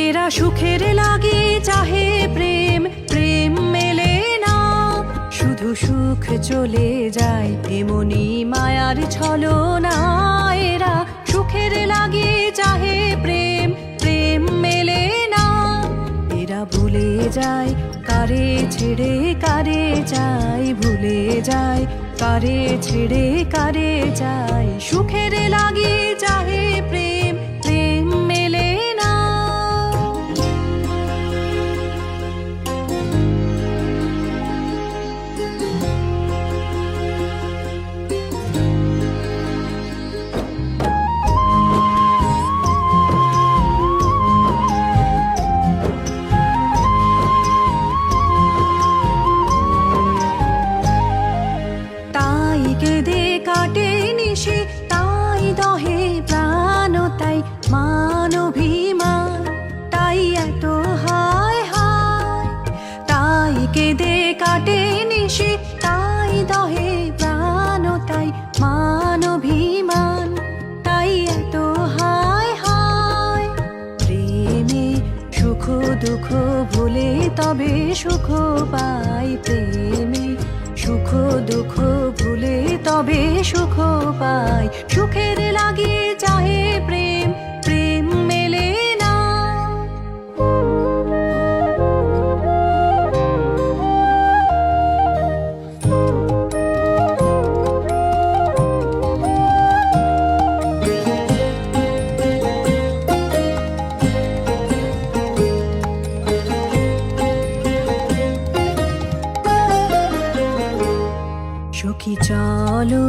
এরা সুখের লাগি চাহে প্রেম, প্রেম মেলে না, শুধু সুখ চলে যায় এমনি মায়ার ছলনা। এরা সুখের লাগি চাহে প্রেম, প্রেম মেলে না, এরা ভুলে যায় কারে ছেড়ে কারে চাই, ভুলে যায় কারে ছেড়ে কারে চাই। সুখের লাগি চাহে প্রেম, প্রেম মেলে না। তাই কেঁদে কাটে নিশি, তাই দহে প্রাণ, তাই মান অভিমান, তাই এত হায় হায়। তাই কেঁদে কাটে নিশি, তাই দহে প্রাণ, তাই মান অভিমান, তাই এত হায় হায়। প্রেমে সুখ দুঃখ ভুলে তবে সুখ পাই, প্রেমে সুখ দুঃখ ভুলে তবে সুখ পাই। সুখের লাগি চাহে প্রেম, প্রেম মেলে না। সখী চলো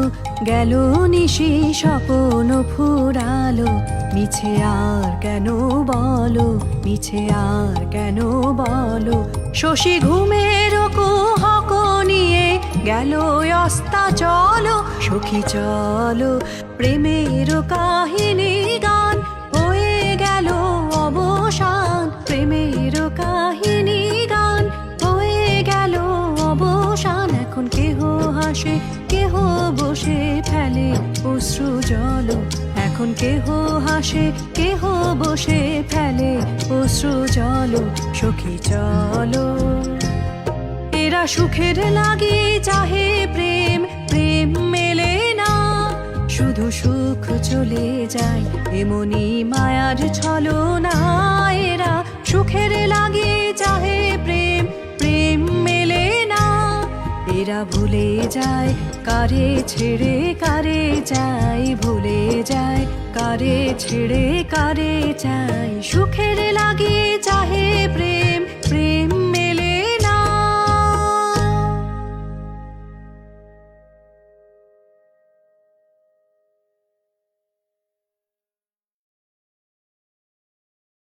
গেল নিশি, স্বপ্ন ফুরালো, মিছে আর কেন বলো, মিছে আর কেন বলো। শশী ঘুমের কুহক নিয়ে গেল অস্তা চলো। সখী চলো প্রেমের কাহিনী গান, হয়ে গেল অবসান, প্রেমের কাহিনী গান হয়ে গেল অবসান। এখন কেহ হাসে কেহ বসে ফেলে অশ্রু জল, এখন কেহ হাসে কেহ বসে ফেলে অশ্রু জল। সখী চলো এরা সুখের লাগি চাহে প্রেম, প্রেম মেলে না, শুধু সুখ চলে যায় এমনি মায়ার ছলনা। এরা সুখের লাগি চাহে প্রেম, প্রেম মেলে না, এরা ভুলে যায় কারে ছেড়ে কারে চাই, ভুলে যায় কারে ছেড়ে কারে চাই। সুখের